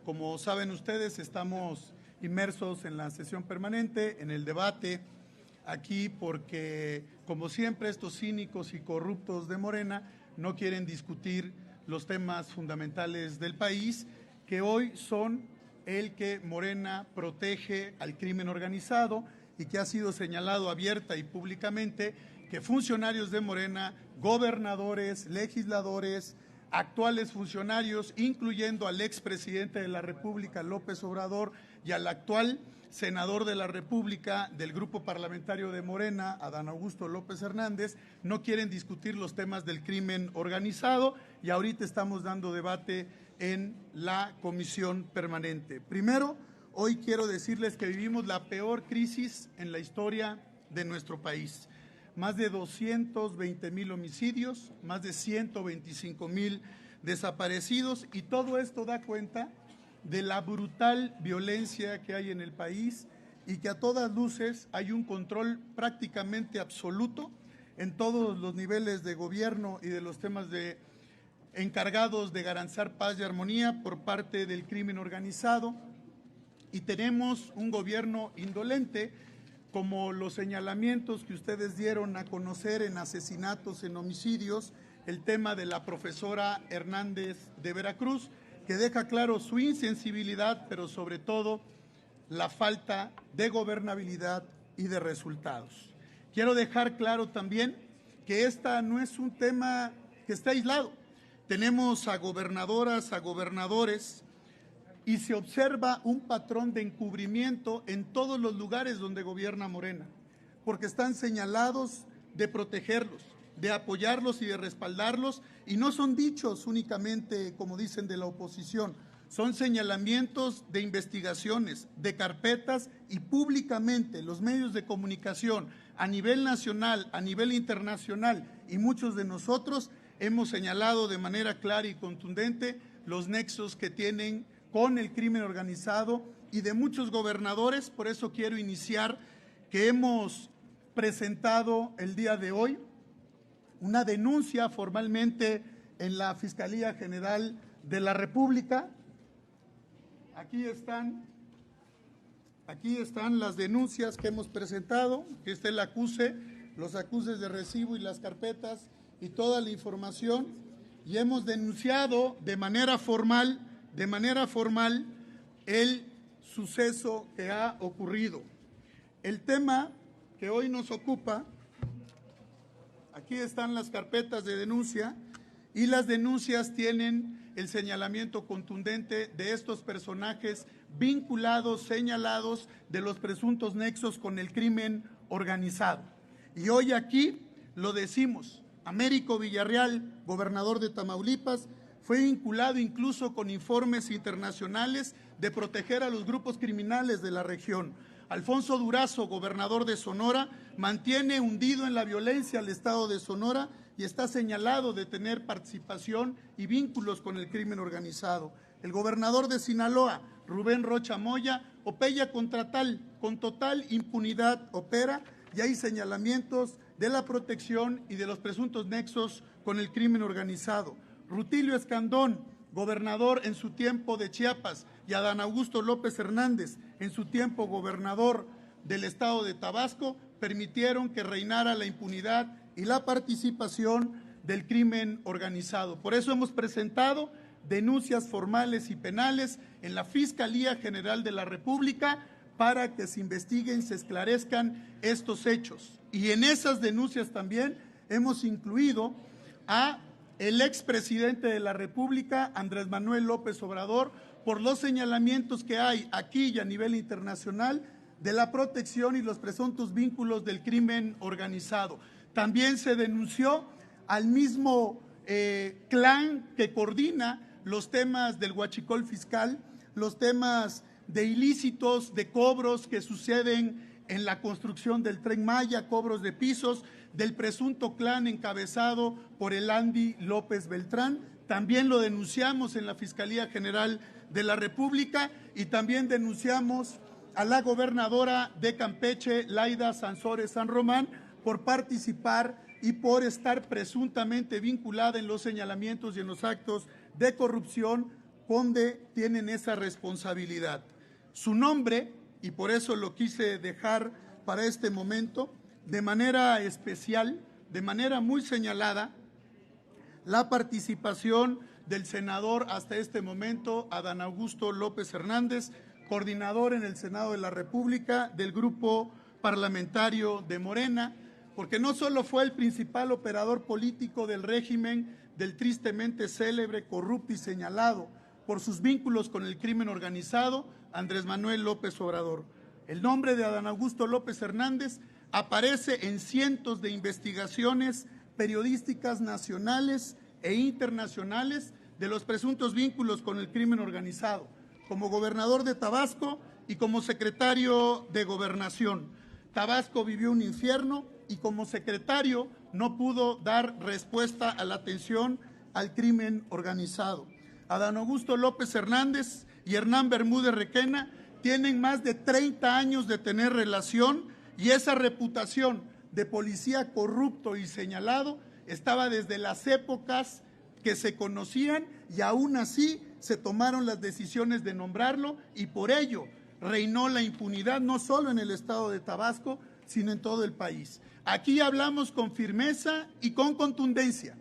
Como saben ustedes, estamos inmersos en la sesión permanente, en el debate, aquí porque, como siempre, estos cínicos y corruptos de Morena no quieren discutir los temas fundamentales del país, que hoy son el que Morena protege al crimen organizado y que ha sido señalado abierta y públicamente que funcionarios de Morena, gobernadores, legisladores, actuales funcionarios, incluyendo al expresidente de la República, López Obrador, y al actual senador de la República del Grupo Parlamentario de Morena, Adán Augusto López Hernández, no quieren discutir los temas del crimen organizado y ahorita estamos dando debate en la comisión permanente. Primero, hoy quiero decirles que vivimos la peor crisis en la historia de nuestro país. Más de 220,000 homicidios, más de 125,000 desaparecidos, y todo esto da cuenta de la brutal violencia que hay en el país y que a todas luces hay un control prácticamente absoluto en todos los niveles de gobierno y de los temas encargados de garantizar paz y armonía por parte del crimen organizado, y tenemos un gobierno indolente, como los señalamientos que ustedes dieron a conocer en asesinatos, en homicidios, el tema de la profesora Hernández de Veracruz, que deja claro su insensibilidad, pero sobre todo la falta de gobernabilidad y de resultados. Quiero dejar claro también que esta no es un tema que está aislado. Tenemos a gobernadoras, a gobernadores, y se observa un patrón de encubrimiento en todos los lugares donde gobierna Morena, porque están señalados de protegerlos, de apoyarlos y de respaldarlos, y no son dichos únicamente, como dicen, de la oposición, son señalamientos de investigaciones, de carpetas, y públicamente los medios de comunicación a nivel nacional, a nivel internacional, y muchos de nosotros hemos señalado de manera clara y contundente los nexos que tienen con el crimen organizado y de muchos gobernadores. Por eso quiero iniciar que hemos presentado el día de hoy una denuncia formalmente en la Fiscalía General de la República. Aquí están las denuncias que hemos presentado, que está el acuse, los acuses de recibo y las carpetas y toda la información, y hemos denunciado de manera formal el suceso que ha ocurrido. El tema que hoy nos ocupa, aquí están las carpetas de denuncia, y las denuncias tienen el señalamiento contundente de estos personajes vinculados, señalados de los presuntos nexos con el crimen organizado. Y hoy aquí lo decimos: Américo Villarreal, gobernador de Tamaulipas, fue vinculado incluso con informes internacionales de proteger a los grupos criminales de la región. Alfonso Durazo, gobernador de Sonora, mantiene hundido en la violencia al estado de Sonora y está señalado de tener participación y vínculos con el crimen organizado. El gobernador de Sinaloa, Rubén Rocha Moya, opera con total impunidad, y hay señalamientos de la protección y de los presuntos nexos con el crimen organizado. Rutilio Escandón, gobernador en su tiempo de Chiapas, y Adán Augusto López Hernández, en su tiempo gobernador del estado de Tabasco, permitieron que reinara la impunidad y la participación del crimen organizado. Por eso hemos presentado denuncias formales y penales en la Fiscalía General de la República para que se investiguen, se esclarezcan estos hechos. Y en esas denuncias también hemos incluido a el expresidente de la República, Andrés Manuel López Obrador, por los señalamientos que hay aquí y a nivel internacional de la protección y los presuntos vínculos del crimen organizado. También se denunció al mismo clan que coordina los temas del huachicol fiscal, los temas de ilícitos, de cobros que suceden en la construcción del Tren Maya, cobros de pisos, del presunto clan encabezado por el Andy López Beltrán. También lo denunciamos en la Fiscalía General de la República, y también denunciamos a la gobernadora de Campeche, Laida Sansores San Román, por participar y por estar presuntamente vinculada en los señalamientos y en los actos de corrupción corresponde, tienen esa responsabilidad. Su nombre, y por eso lo quise dejar para este momento, de manera especial, de manera muy señalada, la participación del senador hasta este momento, Adán Augusto López Hernández, coordinador en el Senado de la República del grupo parlamentario de Morena, porque no solo fue el principal operador político del régimen del tristemente célebre, corrupto y señalado por sus vínculos con el crimen organizado, Andrés Manuel López Obrador. El nombre de Adán Augusto López Hernández aparece en cientos de investigaciones periodísticas nacionales e internacionales de los presuntos vínculos con el crimen organizado, como gobernador de Tabasco y como secretario de Gobernación. Tabasco vivió un infierno y como secretario no pudo dar respuesta a la atención al crimen organizado. Adán Augusto López Hernández y Hernán Bermúdez Requena tienen más de 30 años de tener relación y esa reputación de policía corrupto y señalado estaba desde las épocas que se conocían y aún así se tomaron las decisiones de nombrarlo y por ello reinó la impunidad no solo en el estado de Tabasco, sino en todo el país. Aquí hablamos con firmeza y con contundencia,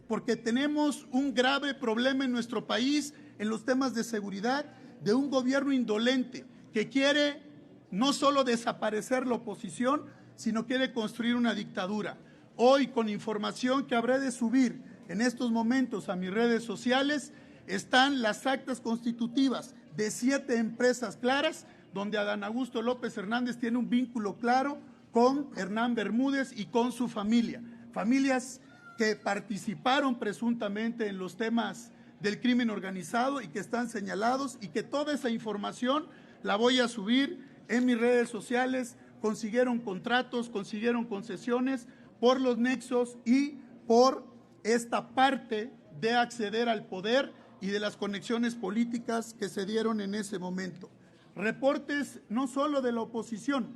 porque tenemos un grave problema en nuestro país en los temas de seguridad, de un gobierno indolente que quiere no solo desaparecer la oposición, sino quiere construir una dictadura. Hoy, con información que habré de subir en estos momentos a mis redes sociales, están las actas constitutivas de 7 empresas claras, donde Adán Augusto López Hernández tiene un vínculo claro con Hernán Bermúdez y con su familia. Familias que participaron presuntamente en los temas del crimen organizado y que están señalados y que toda esa información la voy a subir en mis redes sociales. Consiguieron contratos, consiguieron concesiones por los nexos y por esta parte de acceder al poder y de las conexiones políticas que se dieron en ese momento. Reportes no solo de la oposición,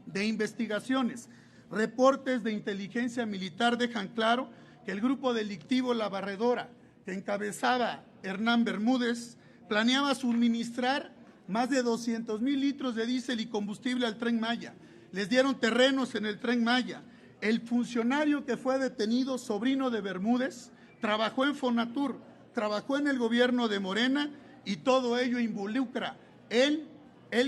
de investigaciones, reportes de inteligencia militar dejan claro que el grupo delictivo La Barredora, que encabezaba Hernán Bermúdez, planeaba suministrar más de 200,000 litros de diésel y combustible al Tren Maya. Les dieron terrenos en el Tren Maya. El funcionario que fue detenido, sobrino de Bermúdez, trabajó en Fonatur, trabajó en el gobierno de Morena y todo ello involucra el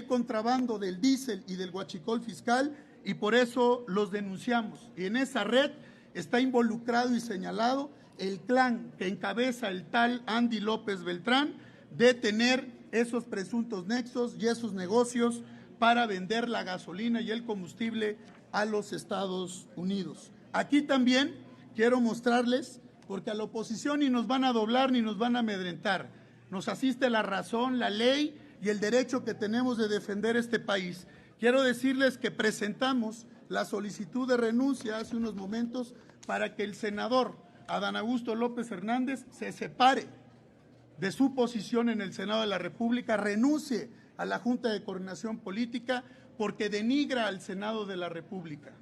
contrabando del diésel y del huachicol fiscal y por eso los denunciamos. Y en esa red está involucrado y señalado el clan que encabeza el tal Andy López Beltrán de tener esos presuntos nexos y esos negocios para vender la gasolina y el combustible a los Estados Unidos. Aquí también quiero mostrarles, porque a la oposición ni nos van a doblar ni nos van a amedrentar. Nos asiste la razón, la ley y el derecho que tenemos de defender este país. Quiero decirles que presentamos la solicitud de renuncia hace unos momentos para que el senador Adán Augusto López Hernández se separe de su posición en el Senado de la República, renuncie a la Junta de Coordinación Política porque denigra al Senado de la República.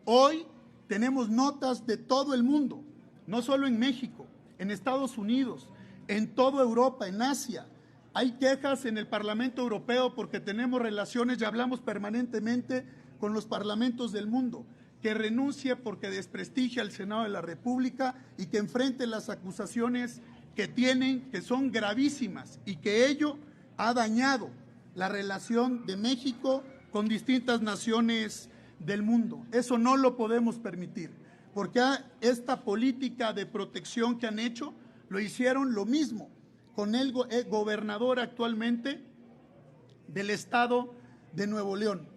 Hoy tenemos notas de todo el mundo, no solo en México, en Estados Unidos, en toda Europa, en Asia. Hay quejas en el Parlamento Europeo porque tenemos relaciones y hablamos permanentemente con los parlamentos del mundo, que renuncie porque desprestigia al Senado de la República y que enfrente las acusaciones que tienen, que son gravísimas y que ello ha dañado la relación de México con distintas naciones del mundo. Eso no lo podemos permitir, porque esta política de protección que han hecho, lo hicieron lo mismo con el gobernador actualmente del estado de Nuevo León,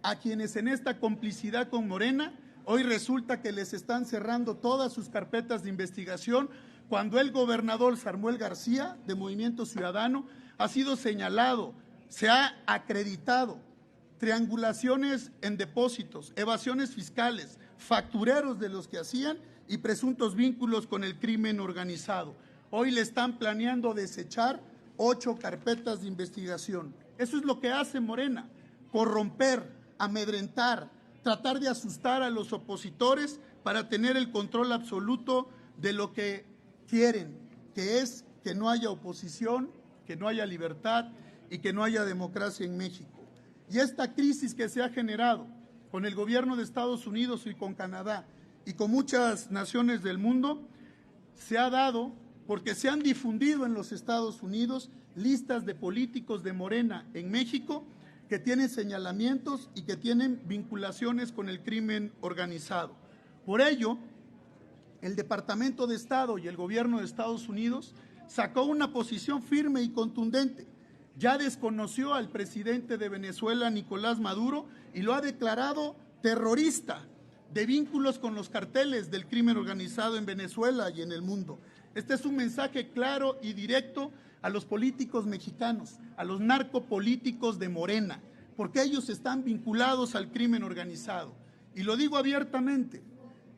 a quienes en esta complicidad con Morena, hoy resulta que les están cerrando todas sus carpetas de investigación, cuando el gobernador Samuel García, de Movimiento Ciudadano, ha sido señalado, se ha acreditado triangulaciones en depósitos, evasiones fiscales, factureros de los que hacían y presuntos vínculos con el crimen organizado. Hoy le están planeando desechar 8 carpetas de investigación. Eso es lo que hace Morena, corromper, amedrentar, tratar de asustar a los opositores para tener el control absoluto de lo que quieren, que es que no haya oposición, que no haya libertad y que no haya democracia en México. Y esta crisis que se ha generado con el gobierno de Estados Unidos y con Canadá y con muchas naciones del mundo, se ha dado porque se han difundido en los Estados Unidos listas de políticos de Morena en México que tienen señalamientos y que tienen vinculaciones con el crimen organizado. Por ello, el Departamento de Estado y el gobierno de Estados Unidos sacó una posición firme y contundente. Ya desconoció al presidente de Venezuela, Nicolás Maduro, y lo ha declarado terrorista de vínculos con los carteles del crimen organizado en Venezuela y en el mundo. Este es un mensaje claro y directo a los políticos mexicanos, a los narcopolíticos de Morena, porque ellos están vinculados al crimen organizado. Y lo digo abiertamente,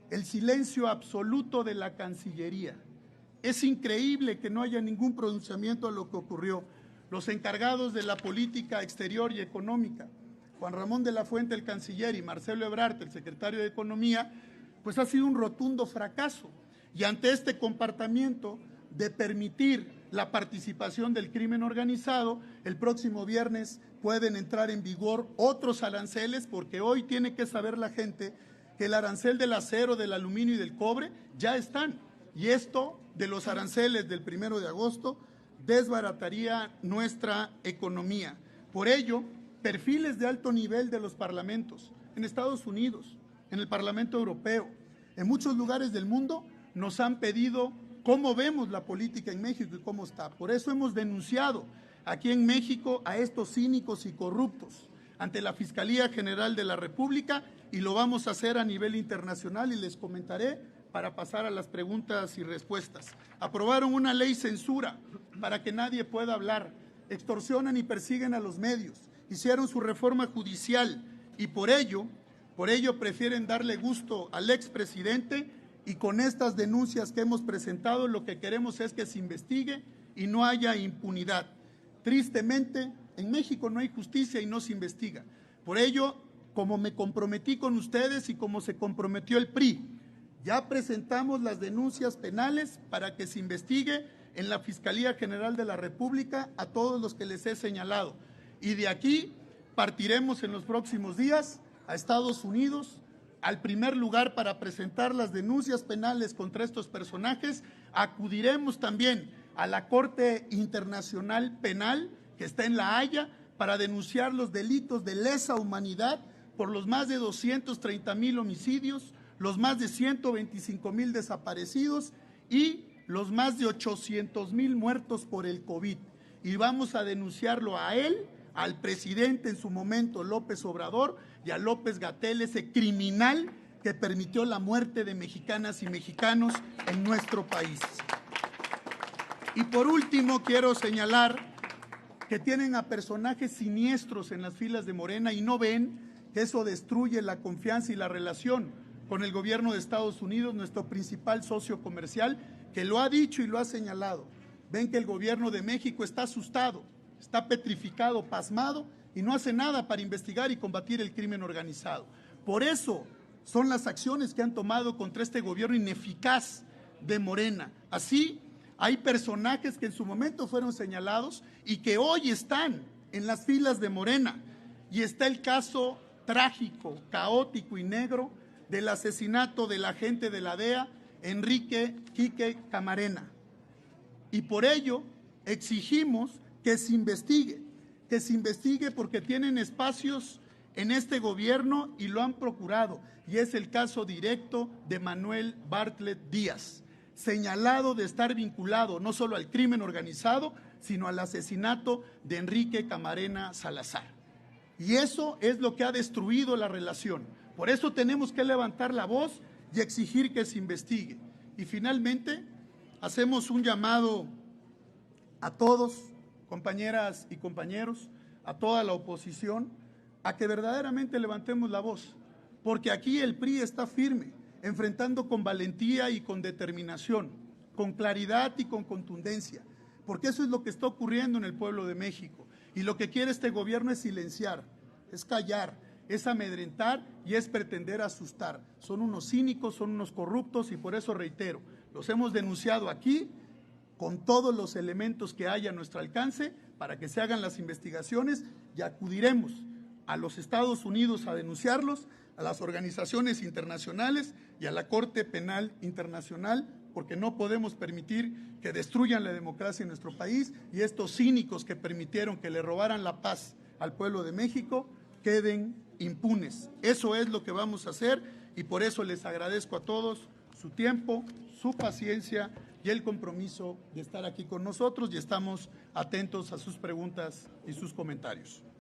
el silencio absoluto de la Cancillería. Es increíble que no haya ningún pronunciamiento a lo que ocurrió. Los encargados de la política exterior y económica, Juan Ramón de la Fuente, el canciller, y Marcelo Ebrard, el secretario de Economía, pues ha sido un rotundo fracaso. Y ante este comportamiento de permitir la participación del crimen organizado, el próximo viernes pueden entrar en vigor otros aranceles, porque hoy tiene que saber la gente que el arancel del acero, del aluminio y del cobre ya están. Y esto de los aranceles del 1 de agosto desbarataría nuestra economía. Por ello, perfiles de alto nivel de los parlamentos en Estados Unidos, en el Parlamento Europeo, en muchos lugares del mundo, nos han pedido cómo vemos la política en México y cómo está. Por eso hemos denunciado aquí en México a estos cínicos y corruptos ante la Fiscalía General de la República, y lo vamos a hacer a nivel internacional, y les comentaré para pasar a las preguntas y respuestas. Aprobaron una ley censura para que nadie pueda hablar, extorsionan y persiguen a los medios, hicieron su reforma judicial y por ello prefieren darle gusto al expresidente, y con estas denuncias que hemos presentado lo que queremos es que se investigue y no haya impunidad. Tristemente, en México no hay justicia y no se investiga. Por ello, como me comprometí con ustedes y como se comprometió el PRI, ya presentamos las denuncias penales para que se investigue en la Fiscalía General de la República a todos los que les he señalado. Y de aquí partiremos en los próximos días a Estados Unidos, al primer lugar para presentar las denuncias penales contra estos personajes. Acudiremos también a la Corte Internacional Penal, que está en La Haya, para denunciar los delitos de lesa humanidad por los más de 230,000 homicidios, los más de 125,000 desaparecidos y los más de 800,000 muertos por el COVID. Y vamos a denunciarlo a él, al presidente en su momento, López Obrador, y a López-Gatell, ese criminal que permitió la muerte de mexicanas y mexicanos en nuestro país. Y por último, quiero señalar que tienen a personajes siniestros en las filas de Morena y no ven que eso destruye la confianza y la relación con el gobierno de Estados Unidos, nuestro principal socio comercial, que lo ha dicho y lo ha señalado. Ven que el gobierno de México está asustado, está petrificado, pasmado, y no hace nada para investigar y combatir el crimen organizado. Por eso son las acciones que han tomado contra este gobierno ineficaz de Morena. Así, hay personajes que en su momento fueron señalados y que hoy están en las filas de Morena. Y está el caso trágico, caótico y negro del asesinato del agente de la DEA, Enrique Quique Camarena. Y por ello exigimos que se investigue porque tienen espacios en este gobierno y lo han procurado. Y es el caso directo de Manuel Bartlett Díaz, señalado de estar vinculado no solo al crimen organizado, sino al asesinato de Enrique Camarena Salazar. Y eso es lo que ha destruido la relación. Por eso tenemos que levantar la voz y exigir que se investigue. Y finalmente, hacemos un llamado a todos, compañeras y compañeros, a toda la oposición, a que verdaderamente levantemos la voz, porque aquí el PRI está firme, enfrentando con valentía y con determinación, con claridad y con contundencia, porque eso es lo que está ocurriendo en el pueblo de México. Y lo que quiere este gobierno es silenciar, es callar, es amedrentar y es pretender asustar. Son unos cínicos, son unos corruptos y por eso reitero, los hemos denunciado aquí con todos los elementos que haya a nuestro alcance para que se hagan las investigaciones y acudiremos a los Estados Unidos a denunciarlos, a las organizaciones internacionales y a la Corte Penal Internacional, porque no podemos permitir que destruyan la democracia en nuestro país y estos cínicos que permitieron que le robaran la paz al pueblo de México queden impunes. Eso es lo que vamos a hacer y por eso les agradezco a todos su tiempo, su paciencia y el compromiso de estar aquí con nosotros y estamos atentos a sus preguntas y sus comentarios.